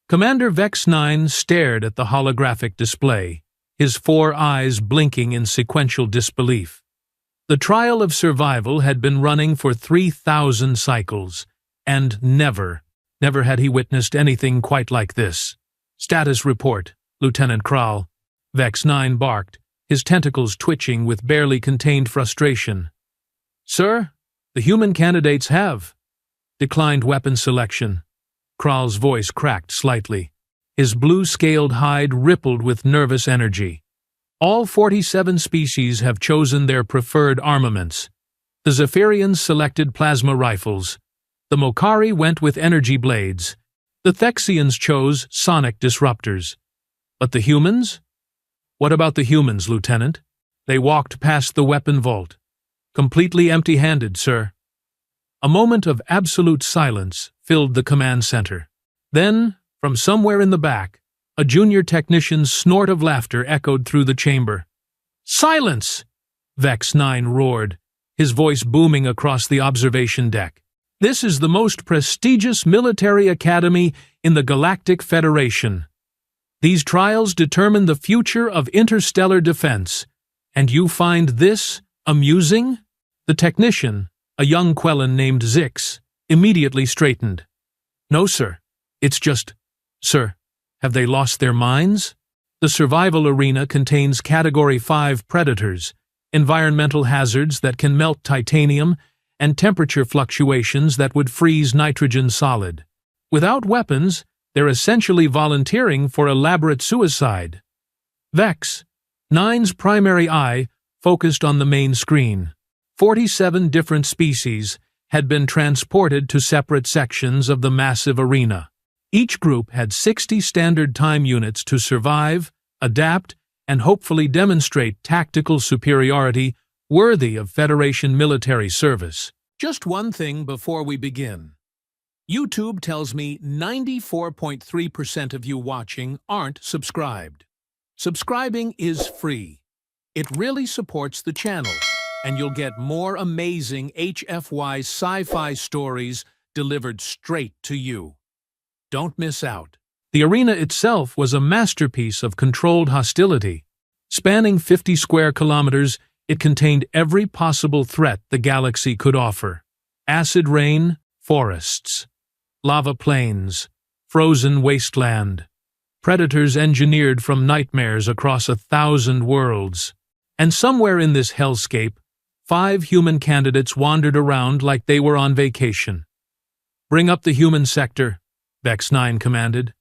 Commander Vex 9 stared at the holographic display, his 4 eyes blinking in sequential disbelief. The trial of survival had been running for 3,000 cycles, and never had he witnessed anything quite like this. "Status report, Lieutenant Kral," Vex 9 barked, his tentacles twitching with barely contained frustration. "Sir, the human candidates have declined weapon selection." Kral's voice cracked slightly. His blue-scaled hide rippled with nervous energy. "All 47 species have chosen their preferred armaments. The Zephyrians selected plasma rifles. The Mokari went with energy blades. The Thexians chose sonic disruptors. But the humans? What about the humans, Lieutenant?" They walked past the weapon vault. "Completely empty-handed, sir." A moment of absolute silence filled the command center. Then, from somewhere in the back, a junior technician's snort of laughter echoed through the chamber. "Silence!" Vex 9 roared, his voice booming across the observation deck. "This is the most prestigious military academy in the Galactic Federation. These trials determine the future of interstellar defense, and you find this amusing?" The technician, a young Quellan named Zix, immediately straightened. "No, sir. It's just, sir, have they lost their minds?" The survival arena contains Category 5 predators, environmental hazards that can melt titanium, and temperature fluctuations that would freeze nitrogen solid. Without weapons, they're essentially volunteering for elaborate suicide. Vex 9's primary eye focused on the main screen. 47 different species had been transported to separate sections of the massive arena. Each group had 60 standard time units to survive, adapt, and hopefully demonstrate tactical superiority worthy of Federation military service. Just one thing before we begin. YouTube tells me 94.3% of you watching aren't subscribed. Subscribing is free. It really supports the channel, and you'll get more amazing HFY sci-fi stories delivered straight to you. Don't miss out. The arena itself was a masterpiece of controlled hostility. Spanning 50 square kilometers, it contained every possible threat the galaxy could offer. Acid rain, forests, lava plains, frozen wasteland, predators engineered from nightmares across 1,000 worlds. And somewhere in this hellscape, 5 human candidates wandered around like they were on vacation. "Bring up the human sector," Vex 9 commanded.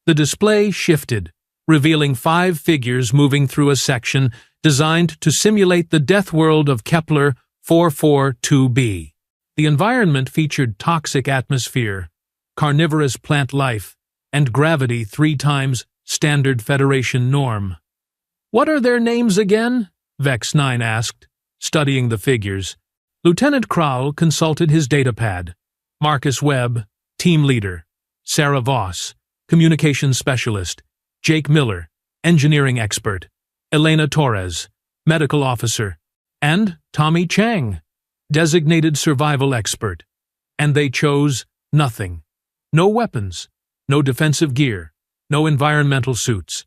The display shifted, revealing 5 figures moving through a section designed to simulate the death world of Kepler 442b. The environment featured toxic atmosphere, carnivorous plant life, and gravity 3 times standard Federation norm. "What are their names again?" Vex 9 asked, studying the figures. Lieutenant Kral consulted his datapad. Marcus Webb, team leader. Sarah Voss, communications specialist. Jake Miller, engineering expert. Elena Torres, medical officer. And Tommy Chang, designated survival expert. And they chose nothing. No weapons, no defensive gear, no environmental suits.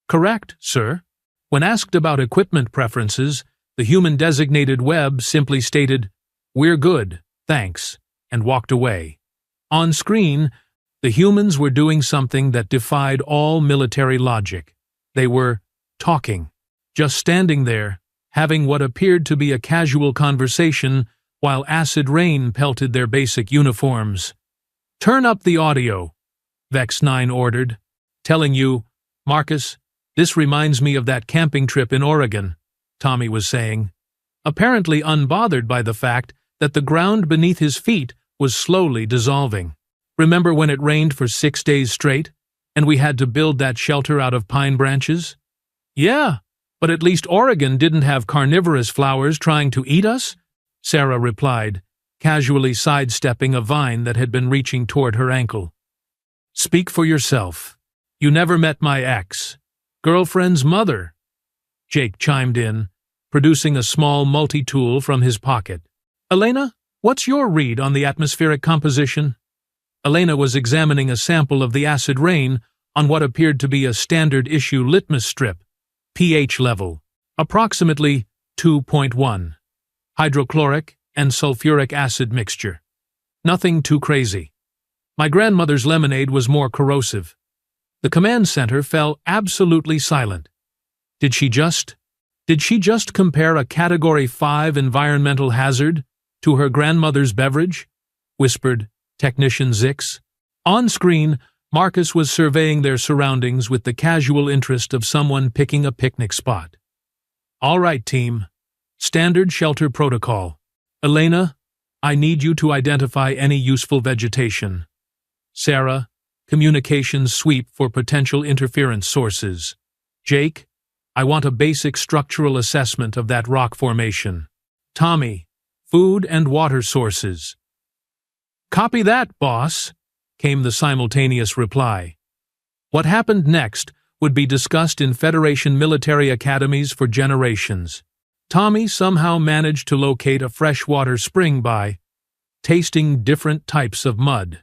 "Correct, sir." When asked about equipment preferences, the human-designated Webb simply stated, "We're good, thanks," and walked away. On screen, the humans were doing something that defied all military logic. They were talking, just standing there, having what appeared to be a casual conversation while acid rain pelted their basic uniforms. "Turn up the audio," Vex 9 ordered, "telling you, Marcus, this reminds me of that camping trip in Oregon," Tommy was saying, apparently unbothered by the fact that the ground beneath his feet was slowly dissolving. "Remember when it rained for 6 days straight, and we had to build that shelter out of pine branches?" "Yeah, but at least Oregon didn't have carnivorous flowers trying to eat us," Sarah replied, casually sidestepping a vine that had been reaching toward her ankle. "Speak for yourself. You never met my ex-girlfriend's mother," Jake chimed in, producing a small multi-tool from his pocket. "Elena, what's your read on the atmospheric composition?" Elena was examining a sample of the acid rain on what appeared to be a standard-issue litmus strip, pH level, approximately 2.1. Hydrochloric and sulfuric acid mixture. Nothing too crazy. My grandmother's lemonade was more corrosive. The command center fell absolutely silent. Did she just compare a Category 5 environmental hazard to her grandmother's beverage? Whispered Technician Zix. On screen, Marcus was surveying their surroundings with the casual interest of someone picking a picnic spot. All right, team. Standard shelter protocol. Elena, I need you to identify any useful vegetation. Sarah, communications sweep for potential interference sources. Jake, I want a basic structural assessment of that rock formation. Tommy, food and water sources. Copy that, boss, came the simultaneous reply. What happened next would be discussed in Federation military academies for generations. Tommy somehow managed to locate a freshwater spring by tasting different types of mud.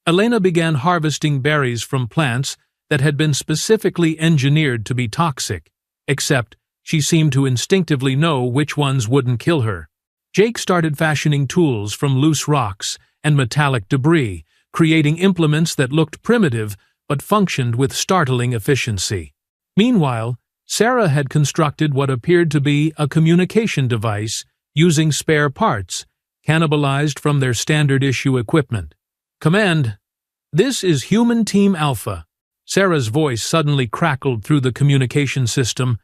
Elena began harvesting berries from plants that had been specifically engineered to be toxic, except she seemed to instinctively know which ones wouldn't kill her. Jake started fashioning tools from loose rocks and metallic debris, creating implements that looked primitive but functioned with startling efficiency. Meanwhile, Sarah had constructed what appeared to be a communication device using spare parts, cannibalized from their standard-issue equipment. Command, this is Human Team Alpha. Sarah's voice suddenly crackled through the communication system.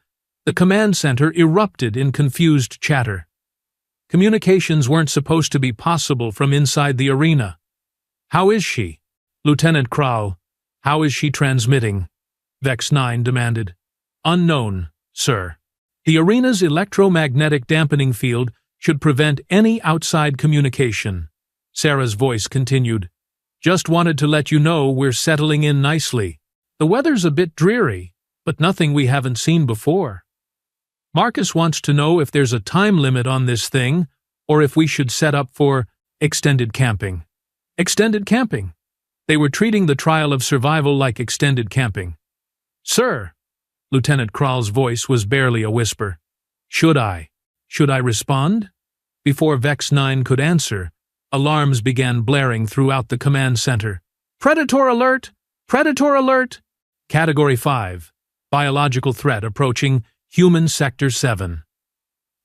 The command center erupted in confused chatter. Communications weren't supposed to be possible from inside the arena. How is she? Lieutenant Kral, how is she transmitting? Vex 9 demanded. Unknown, sir. The arena's electromagnetic dampening field should prevent any outside communication. Sarah's voice continued. Just wanted to let you know we're settling in nicely. The weather's a bit dreary, but nothing we haven't seen before. Marcus wants to know if there's a time limit on this thing, or if we should set up for extended camping. Extended camping? They were treating the trial of survival like extended camping. Sir, Lieutenant Kral's voice was barely a whisper. Should I respond? Before Vex 9 could answer, alarms began blaring throughout the command center. Predator alert! Predator alert! Category 5. Biological threat approaching Human Sector 7.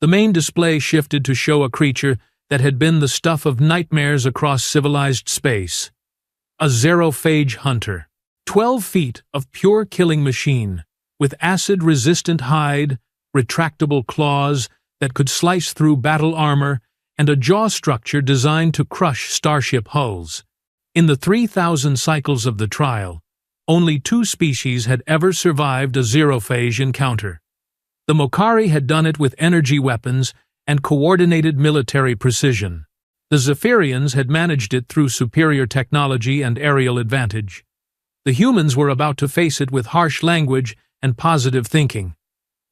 The main display shifted to show a creature that had been the stuff of nightmares across civilized space. A xerophage hunter. 12 feet of pure killing machine, with acid-resistant hide, retractable claws that could slice through battle armor, and a jaw structure designed to crush starship hulls. In the 3,000 cycles of the trial, only 2 species had ever survived a xerophage encounter. The Mokari had done it with energy weapons and coordinated military precision. The Zephyrians had managed it through superior technology and aerial advantage. The humans were about to face it with harsh language and positive thinking.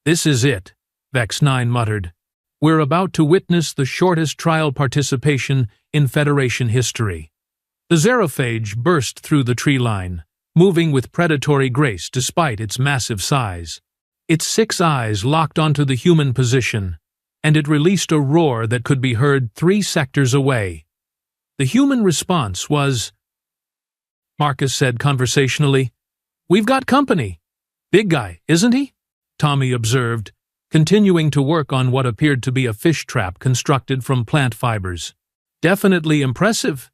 This is it, Vex 9 muttered. We're about to witness the shortest trial participation in Federation history. The xerophage burst through the tree line, moving with predatory grace despite its massive size. Its 6 eyes locked onto the human position, and it released a roar that could be heard 3 sectors away. The human response was, Marcus said conversationally, We've got company. Big guy, isn't he? Tommy observed, continuing to work on what appeared to be a fish trap constructed from plant fibers. Definitely impressive,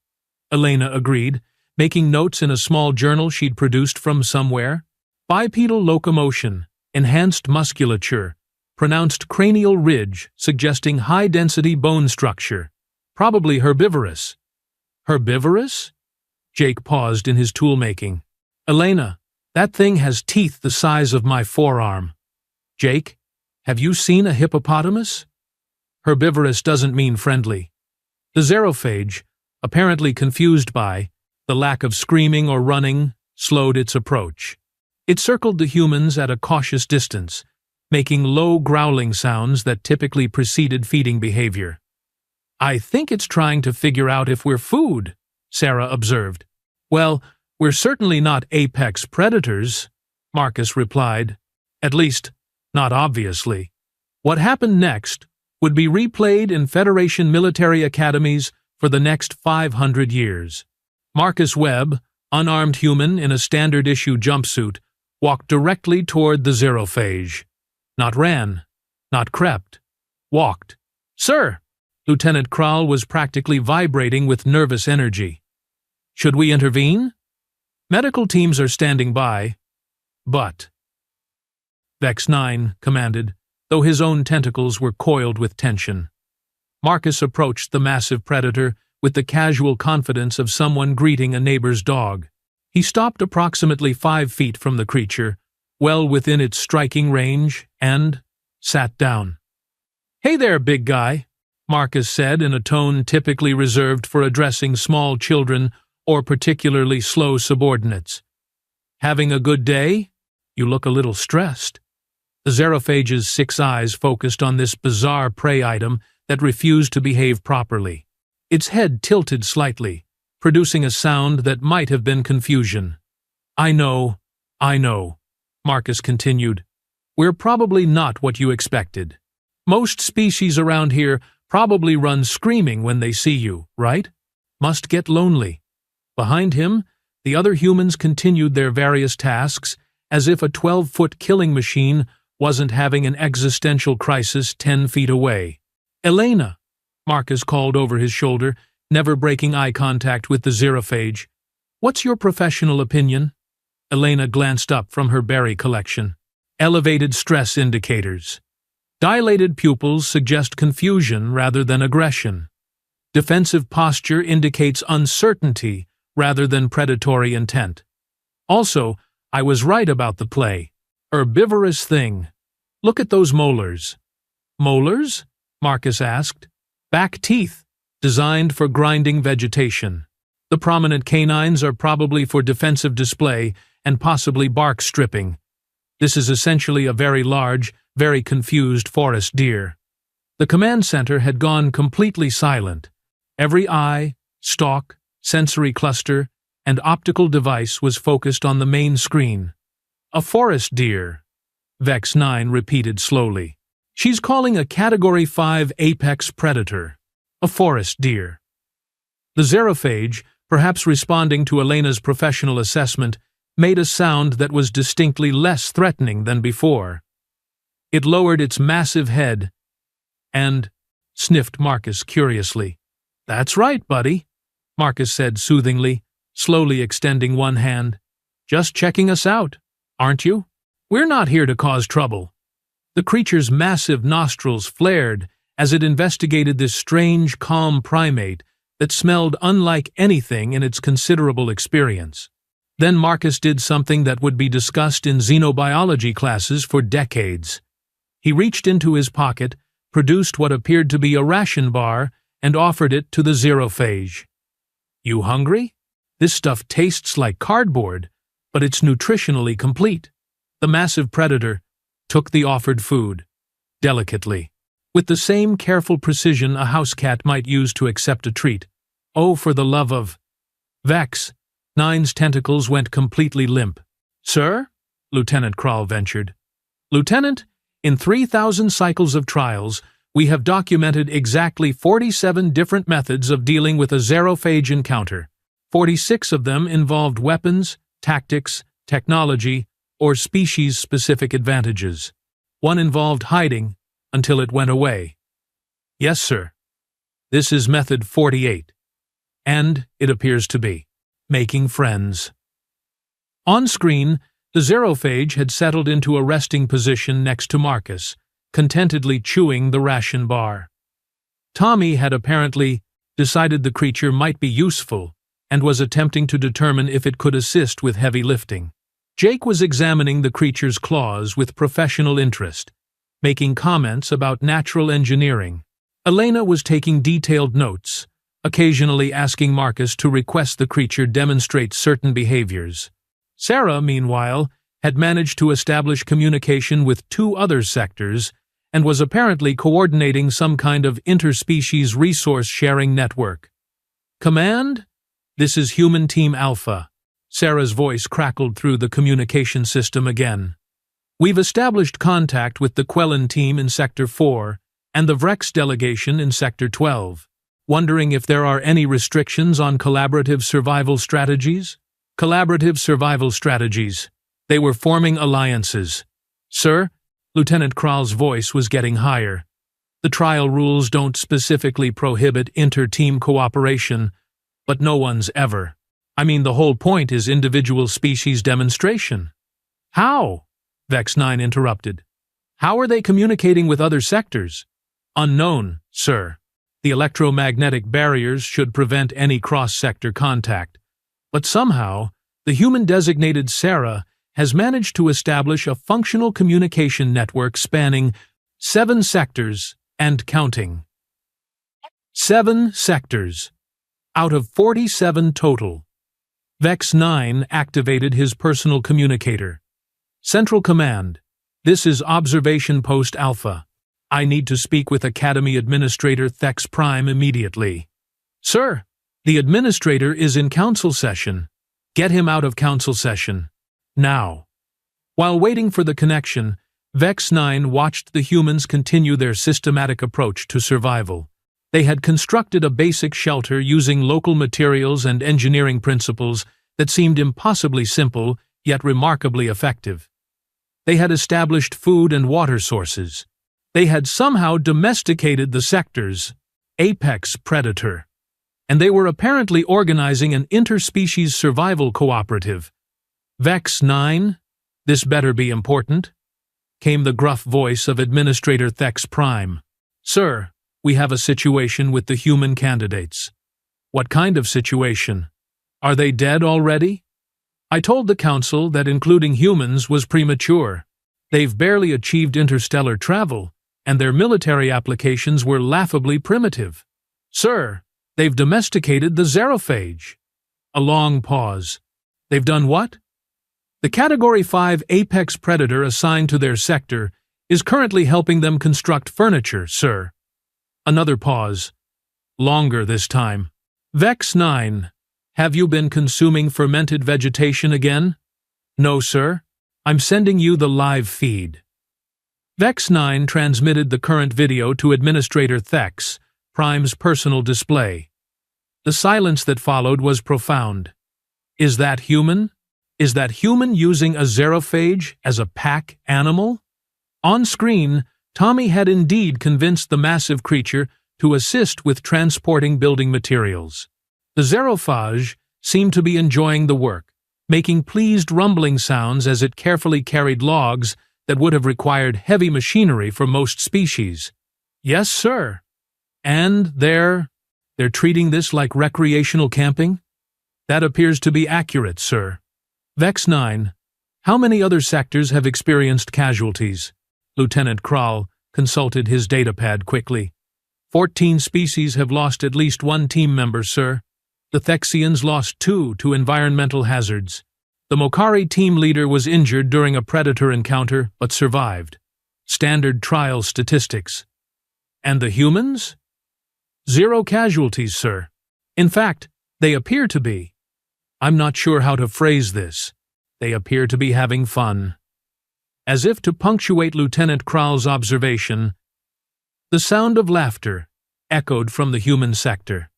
Elena agreed, making notes in a small journal she'd produced from somewhere. Bipedal locomotion, enhanced musculature, pronounced cranial ridge suggesting high-density bone structure, probably herbivorous. Herbivorous? Jake paused in his tool-making. Elena, that thing has teeth the size of my forearm. Jake, have you seen a hippopotamus? Herbivorous doesn't mean friendly. The xerophage, apparently confused by the lack of screaming or running, slowed its approach. It circled the humans at a cautious distance, making low growling sounds that typically preceded feeding behavior. I think it's trying to figure out if we're food, Sarah observed. Well, we're certainly not apex predators, Marcus replied. At least, not obviously. What happened next would be replayed in Federation military academies for the next 500 years. Marcus Webb, unarmed human in a standard-issue jumpsuit, walked directly toward the Zerophage. Not ran, not crept, walked. "Sir!" Lieutenant Kral was practically vibrating with nervous energy. "Should we intervene?" "Medical teams are standing by, but—" Vex 9 commanded, though his own tentacles were coiled with tension. Marcus approached the massive predator with the casual confidence of someone greeting a neighbor's dog. He stopped approximately 5 feet from the creature, well within its striking range, and sat down. "Hey there, big guy," Marcus said in a tone typically reserved for addressing small children or particularly slow subordinates. "Having a good day? You look a little stressed." The Zerophage's 6 eyes focused on this bizarre prey item that refused to behave properly. Its head tilted slightly, producing a sound that might have been confusion. I know, Marcus continued. "We're probably not what you expected. Most species around here probably run screaming when they see you, right? Must get lonely." Behind him, the other humans continued their various tasks as if a 12-foot killing machine wasn't having an existential crisis 10 feet away. "Elena," Marcus called over his shoulder, never breaking eye contact with the Zerophage. "What's your professional opinion?" Elena glanced up from her berry collection. "Elevated stress indicators. Dilated pupils suggest confusion rather than aggression. Defensive posture indicates uncertainty rather than predatory intent. Also, I was right about the play. Herbivorous thing. Look at those molars." "Molars?" Marcus asked. "Back teeth, designed for grinding vegetation. The prominent canines are probably for defensive display and possibly bark stripping. This is essentially a very large, very confused forest deer." The command center had gone completely silent. Every eye, stalk, sensory cluster, and optical device was focused on the main screen. "A forest deer," Vex 9 repeated slowly. "She's calling a Category 5 apex predator. A forest deer." The Zerophage, perhaps responding to Elena's professional assessment, made a sound that was distinctly less threatening than before. It lowered its massive head and sniffed Marcus curiously. "That's right, buddy," Marcus said soothingly, slowly extending one hand. "Just checking us out, aren't you? We're not here to cause trouble." The creature's massive nostrils flared as it investigated this strange, calm primate that smelled unlike anything in its considerable experience. Then Marcus did something that would be discussed in xenobiology classes for decades. He reached into his pocket, produced what appeared to be a ration bar, and offered it to the Zerophage. "You hungry? This stuff tastes like cardboard, but it's nutritionally complete." The massive predator took the offered food, delicately, with the same careful precision a house cat might use to accept a treat. "Oh, for the love of—" Vex 9's tentacles went completely limp. "Sir?" Lieutenant Kral ventured. "Lieutenant, in 3,000 cycles of trials, we have documented exactly 47 different methods of dealing with a Zerophage encounter. 46 of them involved weapons, tactics, technology, or species-specific advantages. One involved hiding until it went away." "Yes, sir. This is method 48. And, it appears to be, making friends." On screen, the Zerophage had settled into a resting position next to Marcus, contentedly chewing the ration bar. Tommy had apparently decided the creature might be useful and was attempting to determine if it could assist with heavy lifting. Jake was examining the creature's claws with professional interest, making comments about natural engineering. Elena was taking detailed notes, occasionally asking Marcus to request the creature demonstrate certain behaviors. Sarah, meanwhile, had managed to establish communication with 2 other sectors and was apparently coordinating some kind of interspecies resource-sharing network. "Command? This is Human Team Alpha. Sarah's voice crackled through the communication system again. We've established contact with the Quellen team in Sector 4 and the Vrex delegation in Sector 12. Wondering if there are any restrictions on collaborative survival strategies? Collaborative survival strategies. They were forming alliances. Sir? Lieutenant Kral's voice was getting higher. The trial rules don't specifically prohibit inter-team cooperation, but no one's ever. I mean, the whole point is individual species demonstration. How? Vex 9 interrupted. How are they communicating with other sectors? Unknown, sir. The electromagnetic barriers should prevent any cross-sector contact. But somehow, the human-designated Sarah has managed to establish a functional communication network spanning 7 sectors and counting. 7 sectors, out of 47 total. Vex 9 activated his personal communicator. Central Command, this is Observation Post Alpha. I need to speak with Academy Administrator Thex Prime immediately. Sir, the Administrator is in council session. Get him out of council session. Now. While waiting for the connection, Vex 9 watched the humans continue their systematic approach to survival. They had constructed a basic shelter using local materials and engineering principles that seemed impossibly simple, yet remarkably effective. They had established food and water sources. They had somehow domesticated the sector's apex predator. And they were apparently organizing an interspecies survival cooperative. Vex 9? This better be important, came the gruff voice of Administrator Thex Prime. Sir, we have a situation with the human candidates. What kind of situation? Are they dead already? I told the Council that including humans was premature. They've barely achieved interstellar travel, and their military applications were laughably primitive. Sir, they've domesticated the xerophage. A long pause. They've done what? The Category 5 apex predator assigned to their sector is currently helping them construct furniture, sir. Another pause. Longer this time. Vex 9, have you been consuming fermented vegetation again? No, sir. I'm sending you the live feed. Vex 9 transmitted the current video to Administrator Thex Prime's personal display. The silence that followed was profound. Is that human? Is that human using a xerophage as a pack animal? On screen, Tommy had indeed convinced the massive creature to assist with transporting building materials. The xerophage seemed to be enjoying the work, making pleased rumbling sounds as it carefully carried logs that would have required heavy machinery for most species. Yes, sir. And they're treating this like recreational camping? That appears to be accurate, sir. Vex 9, how many other sectors have experienced casualties? Lieutenant Kral consulted his datapad quickly. 14 species have lost at least 1 team member, sir. The Thexians lost 2 to environmental hazards. The Mokari team leader was injured during a predator encounter, but survived. Standard trial statistics. And the humans? 0 casualties, sir. In fact, they appear to be. I'm not sure how to phrase this. They appear to be having fun. As if to punctuate Lieutenant Kral's observation, the sound of laughter echoed from the human sector.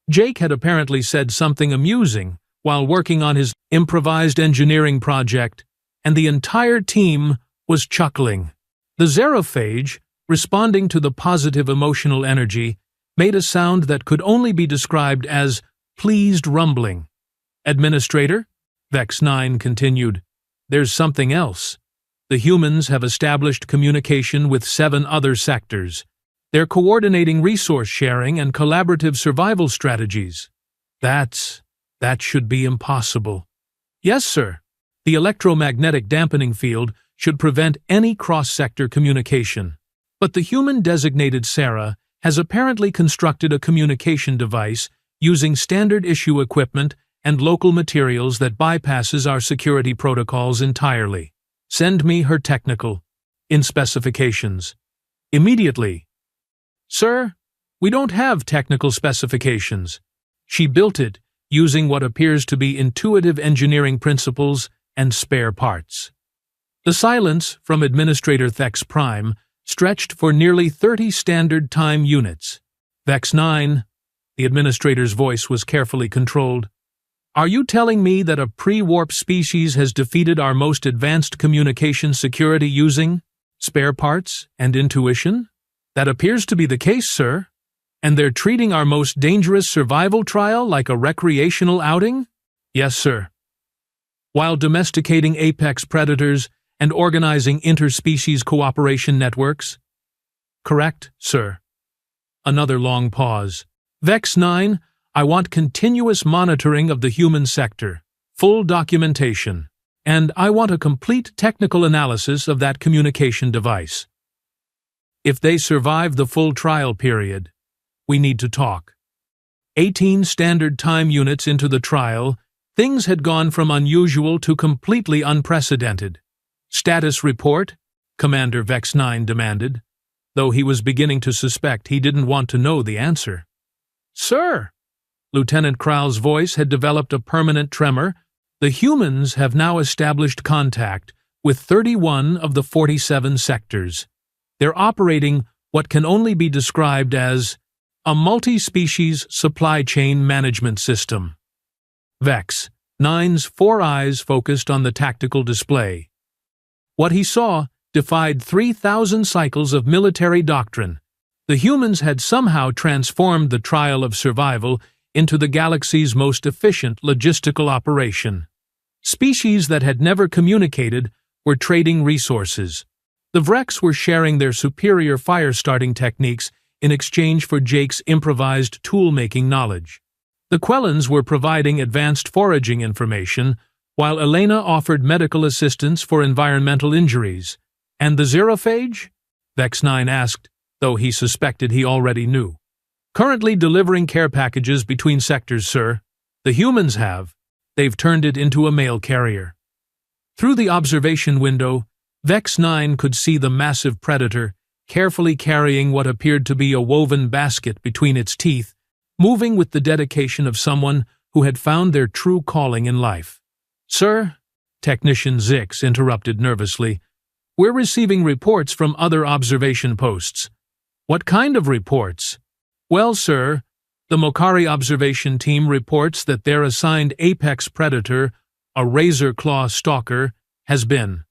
Jake had apparently said something amusing while working on his improvised engineering project, and the entire team was chuckling. The xerophage, responding to the positive emotional energy, made a sound that could only be described as pleased rumbling. Administrator, Vex 9 continued, there's something else. The humans have established communication with 7 other sectors. They're coordinating resource sharing and collaborative survival strategies. That should be impossible. Yes, sir. The electromagnetic dampening field should prevent any cross-sector communication. But the human-designated Sarah has apparently constructed a communication device using standard-issue equipment and local materials that bypasses our security protocols entirely. Send me her technical in specifications. Immediately. Sir, we don't have technical specifications. She built it using what appears to be intuitive engineering principles and spare parts. The silence from Administrator Thex Prime stretched for nearly 30 standard time units. Vex 9, the Administrator's voice was carefully controlled. Are you telling me that a pre-warp species has defeated our most advanced communication security using spare parts and intuition? That appears to be the case, sir. And they're treating our most dangerous survival trial like a recreational outing? Yes, sir. While domesticating apex predators and organizing interspecies cooperation networks? Correct, sir. Another long pause. Vex 9, I want continuous monitoring of the human sector, full documentation, and I want a complete technical analysis of that communication device. If they survive the full trial period, we need to talk. 18 standard time units into the trial, things had gone from unusual to completely unprecedented. Status report, Commander Vex 9 demanded, though he was beginning to suspect he didn't want to know the answer. Sir! Lieutenant Kral's voice had developed a permanent tremor. The humans have now established contact with 31 of the 47 sectors. They're operating what can only be described as a multi-species supply chain management system. Vex 9's 4 eyes focused on the tactical display. What he saw defied 3,000 cycles of military doctrine. The humans had somehow transformed the trial of survival into the galaxy's most efficient logistical operation. Species that had never communicated were trading resources. The Vrex were sharing their superior fire-starting techniques in exchange for Jake's improvised tool-making knowledge. The Quellans were providing advanced foraging information, while Elena offered medical assistance for environmental injuries. And the Xerophage? Vex 9 asked, though he suspected he already knew. Currently delivering care packages between sectors, sir. The humans have. They've turned it into a mail carrier. Through the observation window, Vex 9 could see the massive predator, carefully carrying what appeared to be a woven basket between its teeth, moving with the dedication of someone who had found their true calling in life. Sir, Technician Zix interrupted nervously, we're receiving reports from other observation posts. What kind of reports? Well, sir, the Mokari observation team reports that their assigned apex predator, a razor claw stalker, has been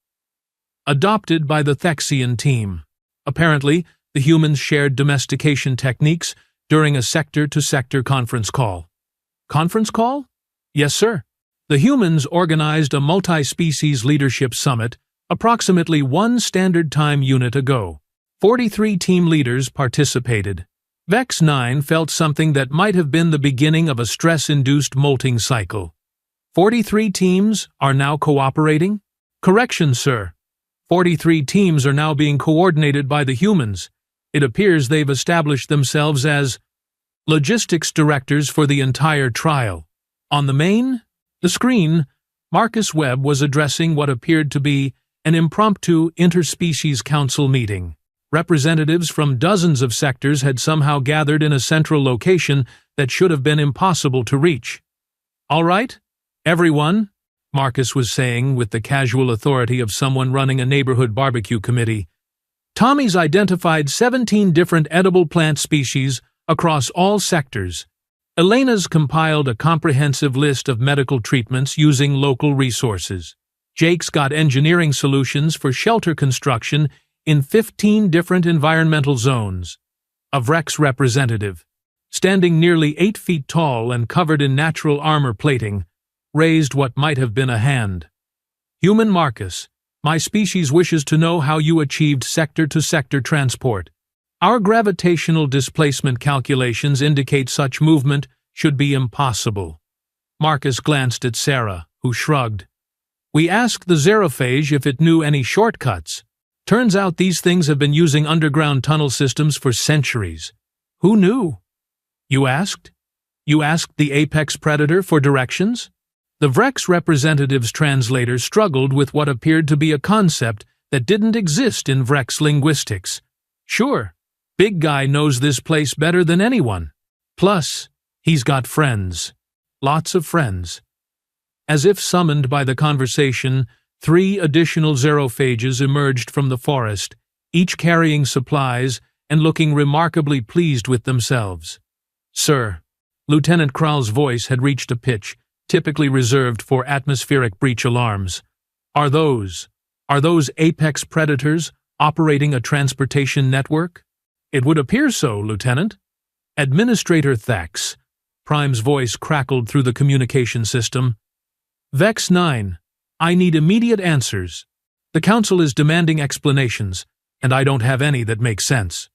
adopted by the Thexian team. Apparently, the humans shared domestication techniques during a sector-to-sector conference call. Conference call? Yes, sir. The humans organized a multi-species leadership summit approximately 1 standard time unit ago. 43 team leaders participated. Vex 9 felt something that might have been the beginning of a stress-induced molting cycle. 43 teams are now cooperating? Correction, sir. 43 teams are now being coordinated by the humans. It appears they've established themselves as logistics directors for the entire trial. On the screen, Marcus Webb was addressing what appeared to be an impromptu interspecies council meeting. Representatives from dozens of sectors had somehow gathered in a central location that should have been impossible to reach. All right, everyone, Marcus was saying with the casual authority of someone running a neighborhood barbecue committee. Tommy's identified 17 different edible plant species across all sectors. Elena's compiled a comprehensive list of medical treatments using local resources. Jake's got engineering solutions for shelter construction in 15 different environmental zones. A Vrex representative, standing nearly 8 feet tall and covered in natural armor plating, raised what might have been a hand. Human Marcus, my species wishes to know how you achieved sector-to-sector transport. Our gravitational displacement calculations indicate such movement should be impossible. Marcus glanced at Sarah, who shrugged. We asked the Xerophage if it knew any shortcuts. Turns out these things have been using underground tunnel systems for centuries. Who knew? You asked? You asked the apex predator for directions? The Vrex representative's translator struggled with what appeared to be a concept that didn't exist in Vrex linguistics. Sure, Big Guy knows this place better than anyone. Plus, he's got friends. Lots of friends. As if summoned by the conversation, 3 additional xerophages emerged from the forest, each carrying supplies and looking remarkably pleased with themselves. "Sir," Lieutenant Kral's voice had reached a pitch typically reserved for atmospheric breach alarms. Are those apex predators operating a transportation network?" "It would appear so, Lieutenant." "Administrator Thax," Prime's voice crackled through the communication system. "Vex 9, I need immediate answers. The Council is demanding explanations, and I don't have any that make sense."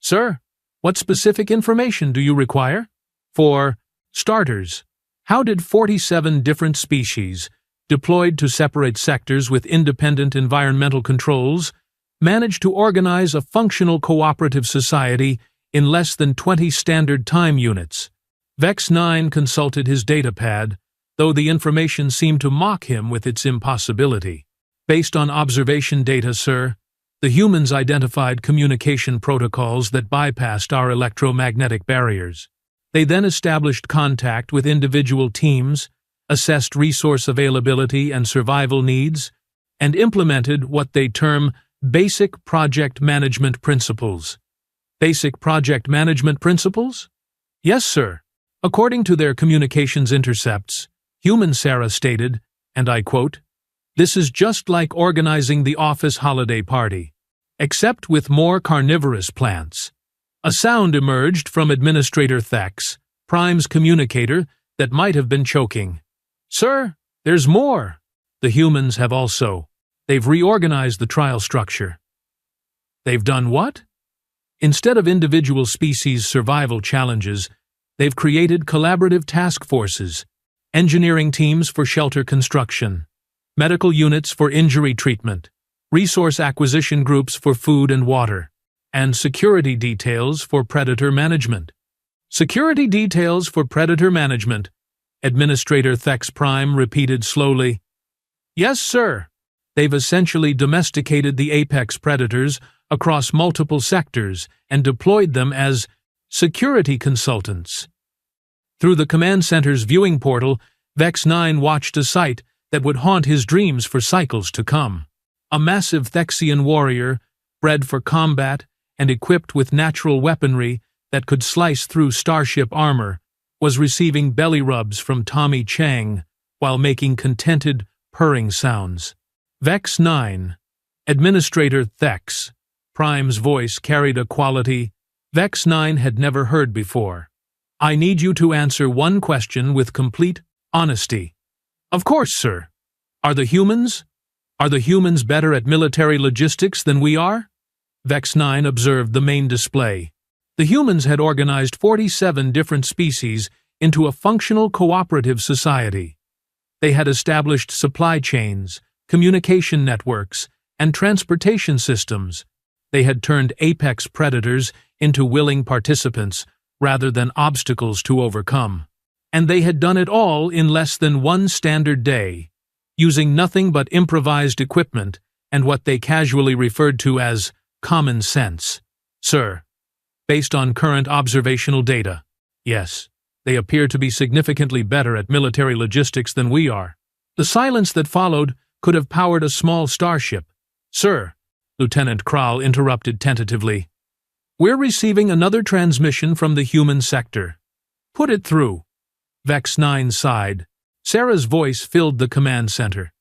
"Sir, what specific information do you require?" "For starters, how did 47 different species, deployed to separate sectors with independent environmental controls, manage to organize a functional cooperative society in less than 20 standard time units?" Vex 9 consulted his datapad, though the information seemed to mock him with its impossibility. "Based on observation data, sir, the humans identified communication protocols that bypassed our electromagnetic barriers. They then established contact with individual teams, assessed resource availability and survival needs, and implemented what they term basic project management principles." "Basic project management principles?" "Yes, sir. According to their communications intercepts, Human Sarah stated, and I quote, 'This is just like organizing the office holiday party, except with more carnivorous plants.'" A sound emerged from Administrator Thax, Prime's communicator, that might have been choking. "Sir, there's more. The humans have also. They've reorganized the trial structure." "They've done what?" "Instead of individual species survival challenges, they've created collaborative task forces, engineering teams for shelter construction, medical units for injury treatment, resource acquisition groups for food and water, and security details for predator management." "Security details for predator management," Administrator Thax Prime repeated slowly. "Yes, sir. They've essentially domesticated the apex predators across multiple sectors and deployed them as security consultants." Through the command center's viewing portal, Vex 9 watched a sight that would haunt his dreams for cycles to come. A massive Thexian warrior, bred for combat and equipped with natural weaponry that could slice through starship armor, was receiving belly rubs from Tommy Chang while making contented, purring sounds. "Vex 9, Administrator Thax," Prime's voice carried a quality Vex 9 had never heard before. "I need you to answer one question with complete honesty." "Of course, sir. Are the humans better at military logistics than we are?" Vex 9 observed the main display. The humans had organized 47 different species into a functional cooperative society. They had established supply chains, communication networks, and transportation systems. They had turned apex predators into willing participants rather than obstacles to overcome. And they had done it all in less than one standard day, using nothing but improvised equipment and what they casually referred to as common sense. "Sir, based on current observational data, yes, they appear to be significantly better at military logistics than we are." The silence that followed could have powered a small starship. "Sir," Lieutenant Kral interrupted tentatively, "we're receiving another transmission from the human sector." "Put it through." Vex 9 sighed. Sarah's voice filled the command center.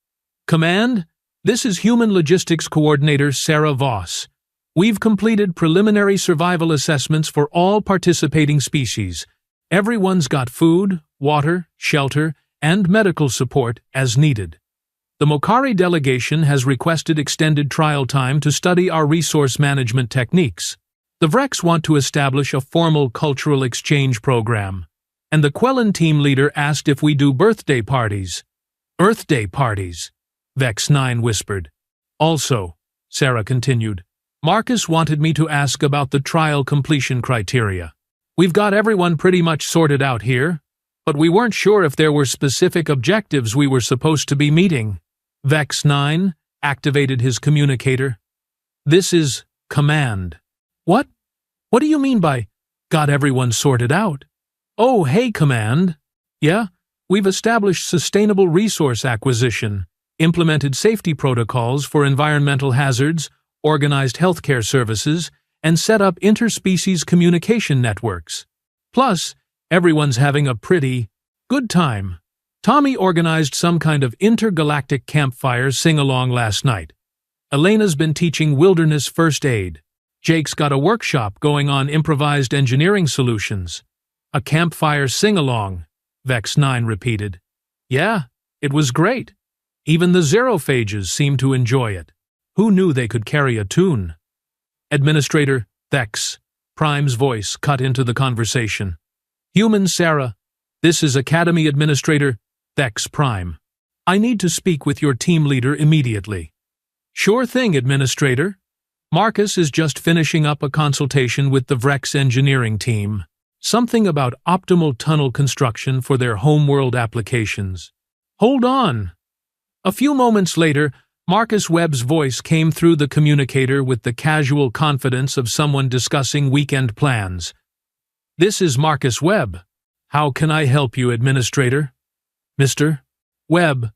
"Command, this is Human Logistics Coordinator Sarah Voss. We've completed preliminary survival assessments for all participating species. Everyone's got food, water, shelter, and medical support as needed. The Mokari delegation has requested extended trial time to study our resource management techniques. The Vrex want to establish a formal cultural exchange program, and the Quellen team leader asked if we do birthday parties." "Earthday parties," Vex 9 whispered. "Also," Sarah continued, "Marcus wanted me to ask about the trial completion criteria. We've got everyone pretty much sorted out here, but we weren't sure if there were specific objectives we were supposed to be meeting." Vex 9 activated his communicator. "This is Command." "What? What do you mean by got everyone sorted out?" "Oh, hey, Command. Yeah, we've established sustainable resource acquisition, implemented safety protocols for environmental hazards, organized healthcare services, and set up interspecies communication networks. Plus, everyone's having a pretty good time. Tommy organized some kind of intergalactic campfire sing-along last night. Elena's been teaching wilderness first aid. Jake's got a workshop going on improvised engineering solutions. A campfire sing-along, Vex 9 repeated. Yeah, it was great. Even the Zerophages seemed to enjoy it. Who knew they could carry a tune? Administrator Vex Prime's voice cut into the conversation. Human Sarah, this is Academy Administrator Vex Prime. I need to speak with your team leader immediately. Sure thing, Administrator. Marcus is just finishing up a consultation with the Vrex engineering team. Something about optimal tunnel construction for their homeworld applications. Hold on. A few moments later, Marcus Webb's voice came through the communicator with the casual confidence of someone discussing weekend plans. This is Marcus Webb. How can I help you, Administrator? Mr. Webb,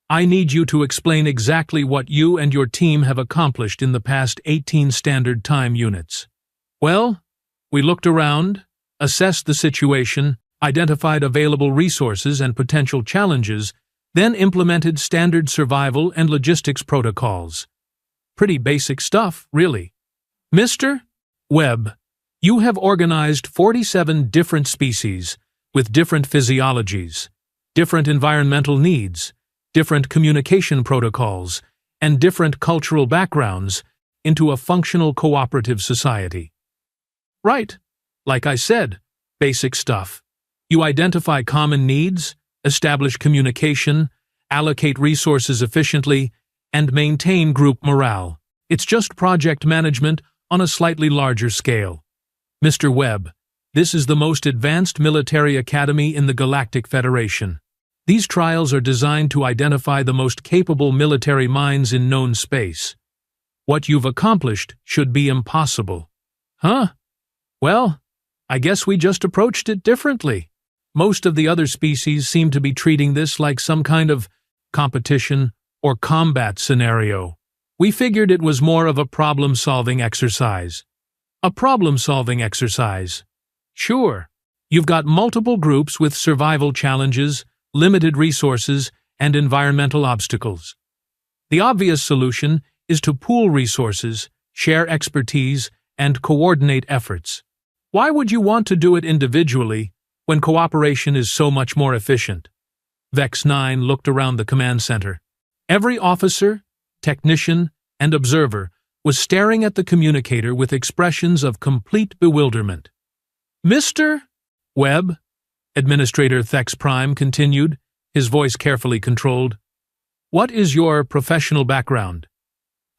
I need you to explain exactly what you and your team have accomplished in the past 18 standard time units. Well, we looked around, assessed the situation, identified available resources and potential challenges, then implemented standard survival and logistics protocols. Pretty basic stuff, really. Mr. Webb, you have organized 47 different species with different physiologies, different environmental needs, different communication protocols, and different cultural backgrounds into a functional cooperative society. Right. Like I said, basic stuff. You identify common needs, establish communication, allocate resources efficiently, and maintain group morale. It's just project management on a slightly larger scale. Mr. Webb, this is the most advanced military academy in the Galactic Federation. These trials are designed to identify the most capable military minds in known space. What you've accomplished should be impossible. Huh? Well, I guess we just approached it differently. Most of the other species seem to be treating this like some kind of competition or combat scenario. We figured it was more of a problem-solving exercise. A problem-solving exercise. Sure, you've got multiple groups with survival challenges, limited resources, and environmental obstacles. The obvious solution is to pool resources, share expertise, and coordinate efforts. Why would you want to do it individually when cooperation is so much more efficient? Vex 9 looked around the command center. Every officer, technician, and observer was staring at the communicator with expressions of complete bewilderment. Mr. Webb, Administrator Thex Prime continued, his voice carefully controlled. What is your professional background?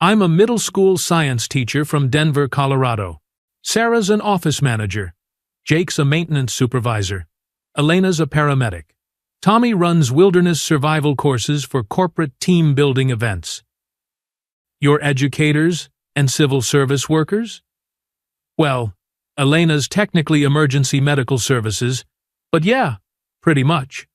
I'm a middle school science teacher from Denver, Colorado. Sarah's an office manager. Jake's a maintenance supervisor. Elena's a paramedic. Tommy runs wilderness survival courses for corporate team-building events. You're educators and civil service workers? Well, Elena's technically emergency medical services, but yeah, pretty much.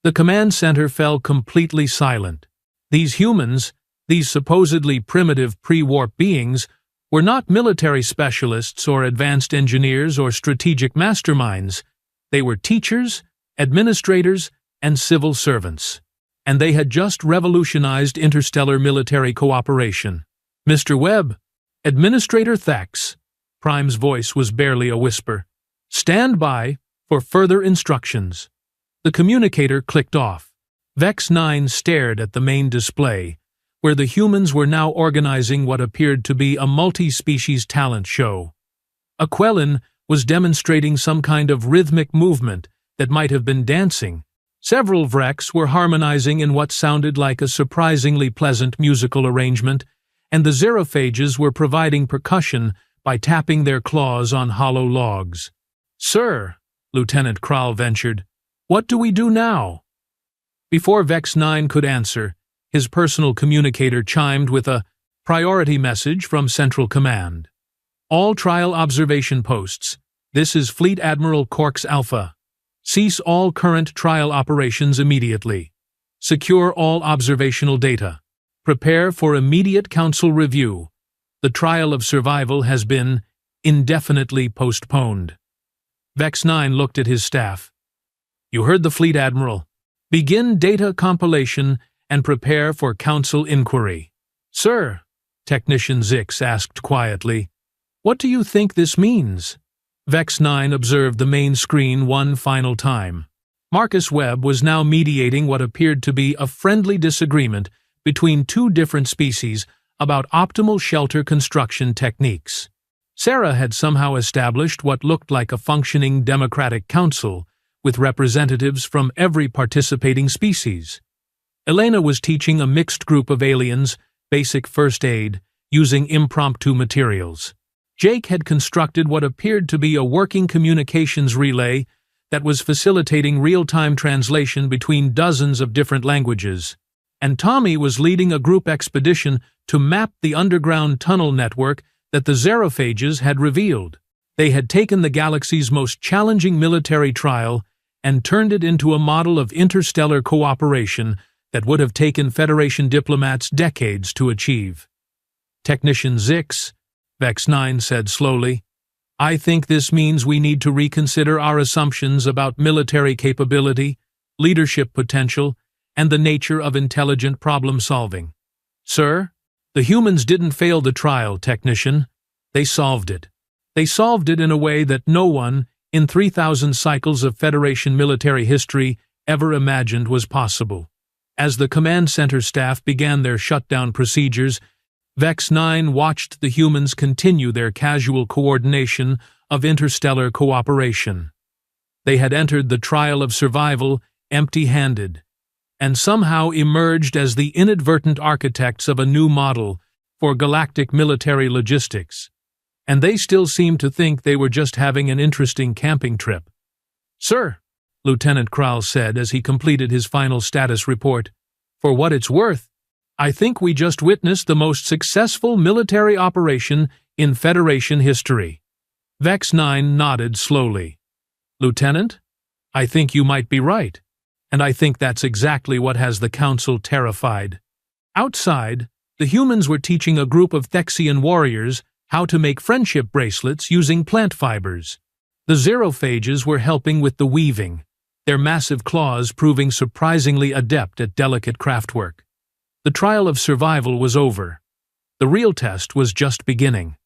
The command center fell completely silent. These humans, these supposedly primitive pre-warp beings, were not military specialists or advanced engineers or strategic masterminds. They were teachers, administrators, and civil servants. And they had just revolutionized interstellar military cooperation. Mr. Webb, Administrator Thax, Prime's voice was barely a whisper. Stand by for further instructions. The communicator clicked off. Vex 9 stared at the main display, where the humans were now organizing what appeared to be a multi-species talent show. Aquelin was demonstrating some kind of rhythmic movement that might have been dancing. Several Vrex were harmonizing in what sounded like a surprisingly pleasant musical arrangement, and the Zerophages were providing percussion by tapping their claws on hollow logs. Sir, Lieutenant Kral ventured, what do we do now? Before Vex 9 could answer, his personal communicator chimed with a priority message from Central Command. All trial observation posts. This is Fleet Admiral Corks Alpha. Cease all current trial operations immediately. Secure all observational data. Prepare for immediate council review. The trial of survival has been indefinitely postponed. Vex 9 looked at his staff. You heard the Fleet Admiral. Begin data compilation and prepare for council inquiry. Sir, Technician Zix asked quietly, what do you think this means? Vex 9 observed the main screen one final time. Marcus Webb was now mediating what appeared to be a friendly disagreement between two different species about optimal shelter construction techniques. Sarah had somehow established what looked like a functioning democratic council with representatives from every participating species. Elena was teaching a mixed group of aliens basic first aid using impromptu materials. Jake had constructed what appeared to be a working communications relay that was facilitating real-time translation between dozens of different languages. And Tommy was leading a group expedition to map the underground tunnel network that the Xerophages had revealed. They had taken the galaxy's most challenging military trial and turned it into a model of interstellar cooperation that would have taken Federation diplomats decades to achieve. Technician Zix, Vex 9 said slowly, I think this means we need to reconsider our assumptions about military capability, leadership potential, and the nature of intelligent problem-solving. Sir, the humans didn't fail the trial, Technician. They solved it. They solved it in a way that no one, in 3,000 cycles of Federation military history, ever imagined was possible. As the command center staff began their shutdown procedures, Vex 9 watched the humans continue their casual coordination of interstellar cooperation. They had entered the trial of survival empty-handed, and somehow emerged as the inadvertent architects of a new model for galactic military logistics. And they still seemed to think they were just having an interesting camping trip. Sir, Lieutenant Kral said as he completed his final status report, for what it's worth, I think we just witnessed the most successful military operation in Federation history. Vex 9 nodded slowly. Lieutenant, I think you might be right, and I think that's exactly what has the Council terrified. Outside, the humans were teaching a group of Thexian warriors how to make friendship bracelets using plant fibers. The Xerophages were helping with the weaving, their massive claws proving surprisingly adept at delicate craftwork. The trial of survival was over. The real test was just beginning.